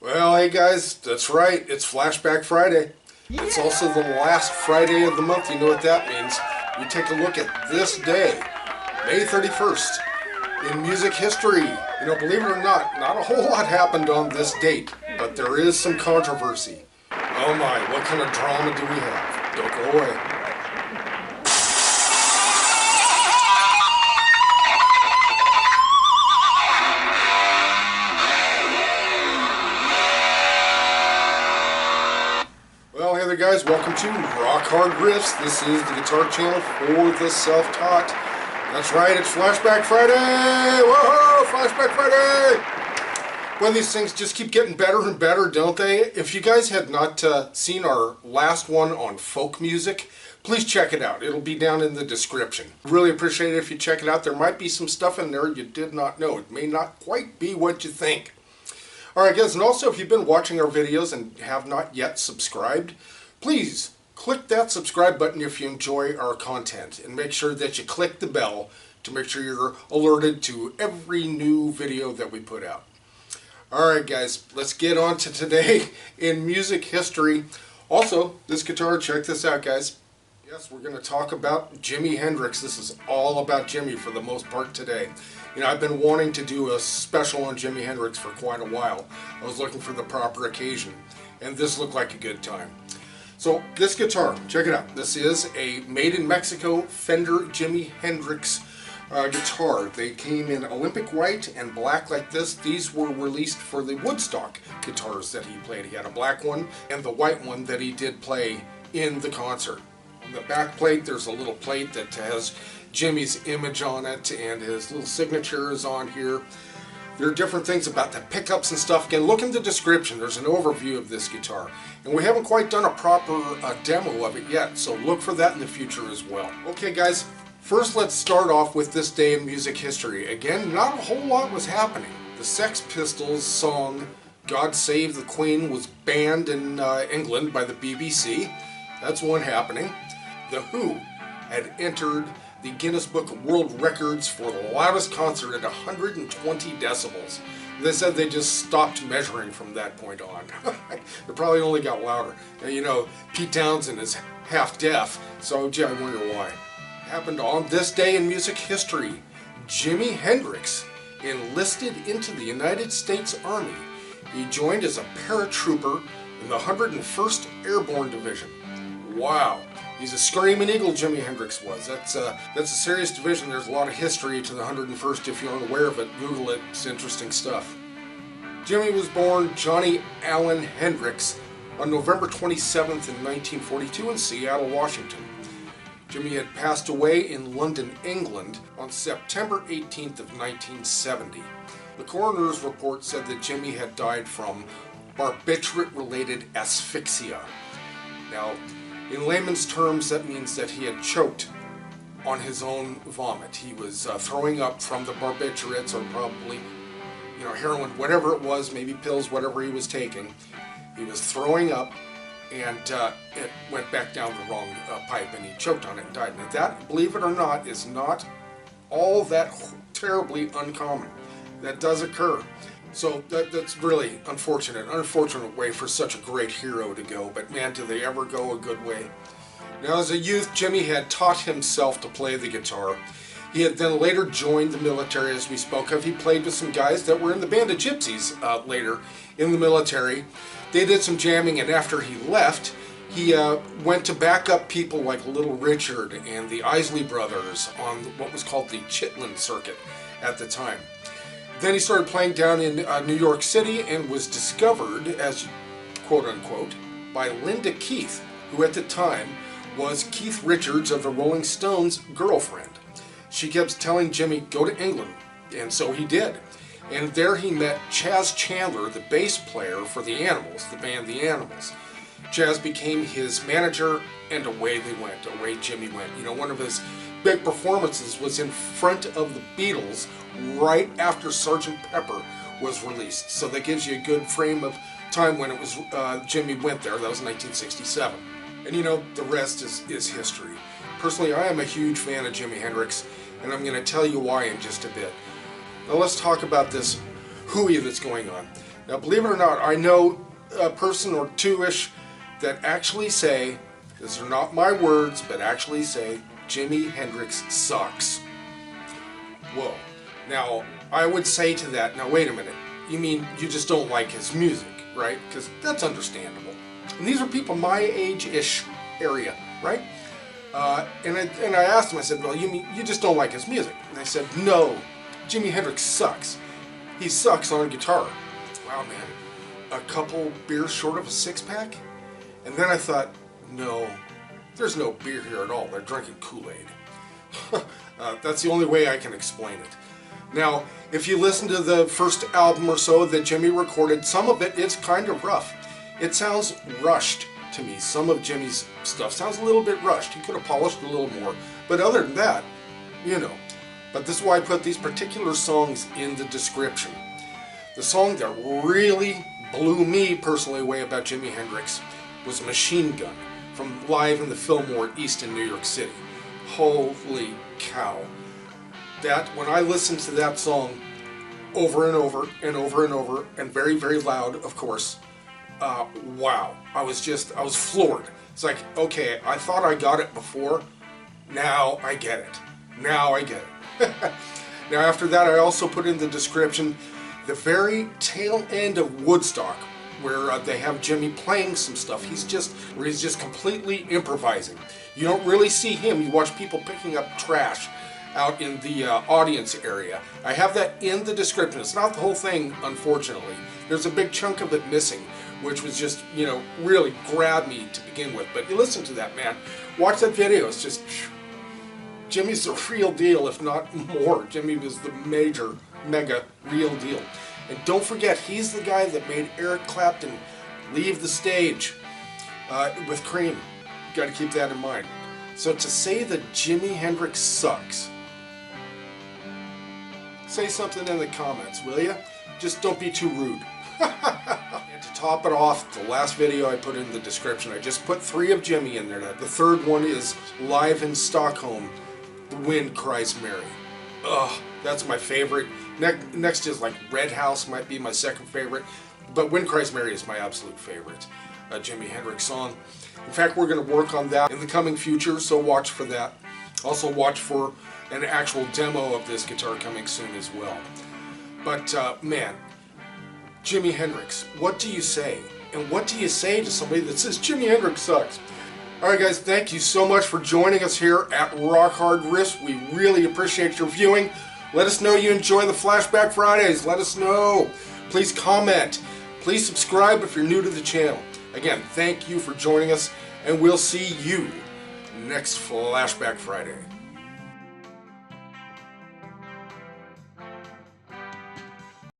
Well, hey guys, that's right, it's Flashback Friday. Yeah. It's also the last Friday of the month. You know what that means. We take a look at this day, May 31st, in music history. You know, believe it or not a whole lot happened on this date, but there is some controversy. Oh my, what kind of drama do we have? Don't go away. Well, hey there guys, welcome to Rock Hard Riffs. This is the guitar channel for the self-taught. That's right, it's Flashback Friday! Whoa, Flashback Friday! Well, these things just keep getting better and better, don't they? If you guys had not seen our last one on folk music, please check it out. It'll be down in the description. Really appreciate it if you check it out. There might be some stuff in there you did not know. It may not quite be what you think. Alright guys, and also if you've been watching our videos and have not yet subscribed, please click that subscribe button if you enjoy our content, and make sure that you click the bell to make sure you're alerted to every new video that we put out. Alright guys, let's get on to today in music history. Also, this guitar, check this out guys. Yes, we're going to talk about Jimi Hendrix. This is all about Jimi for the most part today. You know, I've been wanting to do a special on Jimi Hendrix for quite a while. I was looking for the proper occasion, and this looked like a good time. So, this guitar, check it out. This is a made in Mexico Fender Jimi Hendrix guitar. They came in Olympic white and black like this. These were released for the Woodstock guitars that he played. He had a black one and the white one that he did play in the concert. On the back plate, there's a little plate that has Jimi's image on it, and his little signature is on here. There are different things about the pickups and stuff. Again, look in the description. There's an overview of this guitar. And we haven't quite done a proper demo of it yet, so look for that in the future as well. Okay guys, first let's start off with this day in music history. Again, not a whole lot was happening. The Sex Pistols song God Save the Queen was banned in England by the BBC. That's one happening. The Who had entered the Guinness Book of World Records for the loudest concert at 120 decibels. They said they just stopped measuring from that point on. It probably only got louder. And you know, Pete Townsend is half deaf, so gee, I wonder why. It happened on this day in music history. Jimi Hendrix enlisted into the United States Army. He joined as a paratrooper in the 101st Airborne Division. Wow. He's a screaming eagle, Jimi Hendrix was. That's a serious division. There's a lot of history to the 101st if you aren't aware of it. Google it. It's interesting stuff. Jimi was born Johnny Allen Hendrix on November 27th in 1942 in Seattle, Washington. Jimi had passed away in London, England on September 18th of 1970. The coroner's report said that Jimi had died from barbiturate-related asphyxia. Now, in layman's terms, that means that he had choked on his own vomit. He was throwing up from the barbiturates, or probably, you know, heroin, whatever it was, maybe pills, whatever he was taking. He was throwing up, and it went back down the wrong pipe, and he choked on it and died. And that, believe it or not, is not all that terribly uncommon. That does occur. So that's really unfortunate way for such a great hero to go, but man, do they ever go a good way. Now, as a youth, Jimi had taught himself to play the guitar. He had then later joined the military, as we spoke of. He played with some guys that were in the band of Gypsies later in the military. They did some jamming, and after he left, he went to back up people like Little Richard and the Isley Brothers on what was called the Chitlin Circuit at the time. Then he started playing down in New York City and was discovered as, quote-unquote, by Linda Keith, who at the time was Keith Richards of the Rolling Stones' girlfriend. She kept telling Jimi, go to England, and so he did. And there he met Chaz Chandler, the bass player for the Animals, the band The Animals. Chaz became his manager, and away they went, away Jimi went. You know, one of his big performances was in front of the Beatles right after Sgt. Pepper was released. So that gives you a good frame of time when it was Jimi went there. That was 1967. And you know, the rest is history. Personally, I am a huge fan of Jimi Hendrix, and I'm going to tell you why in just a bit. Now let's talk about this hooey that's going on. Now, believe it or not, I know a person or two-ish that actually say, these are not my words, but actually say, Jimi Hendrix sucks. Whoa. Now, I would say to that, now wait a minute, you mean you just don't like his music, right? Because that's understandable. And these are people my age-ish area, right? And I asked him, I said, well, you mean you just don't like his music? And they said, no, Jimi Hendrix sucks. He sucks on a guitar. Wow, man, a couple beers short of a six-pack? And then I thought, no, there's no beer here at all. They're drinking Kool-Aid. That's the only way I can explain it. Now, if you listen to the first album or so that Jimmy recorded, some of it is kind of rough. It sounds rushed to me. Some of Jimmy's stuff sounds a little bit rushed. He could have polished a little more. But other than that, you know. But this is why I put these particular songs in the description. The song that really blew me personally away about Jimi Hendrix was Machine Gun from Live in the Fillmore East in New York City. Holy cow. That, when I listened to that song over and over and over and over, and very, very loud, of course, wow. I was floored. It's like, okay, I thought I got it before, now I get it. Now I get it. Now after that, I also put in the description the very tail end of Woodstock, where they have Jimmy playing some stuff. He's just completely improvising. You don't really see him. You watch people picking up trash out in the audience area. I have that in the description. It's not the whole thing, unfortunately. There's a big chunk of it missing, which was just, you know, really grabbed me to begin with. But you listen to that, man. Watch that video. It's just, Jimmy's the real deal, if not more. Jimmy was the major, mega, real deal. And don't forget, he's the guy that made Eric Clapton leave the stage with Cream. You got to keep that in mind. So to say that Jimi Hendrix sucks, say something in the comments, will you? Just don't be too rude. And to top it off, the last video I put in the description, I just put 3 of Jimmy in there. The third one is Live in Stockholm, The Wind Cries Mary. Ugh, that's my favorite. Next is like Red House, might be my second favorite. But Wind Cries Mary is my absolute favorite Jimi Hendrix song. In fact, we're going to work on that in the coming future, so watch for that. Also watch for an actual demo of this guitar coming soon as well. But man, Jimi Hendrix, what do you say? And what do you say to somebody that says Jimi Hendrix sucks? Alright guys, thank you so much for joining us here at Rock Hard Riffs. We really appreciate your viewing. Let us know you enjoy the Flashback Fridays. Let us know. Please comment. Please subscribe if you're new to the channel. Again, thank you for joining us, and we'll see you next Flashback Friday.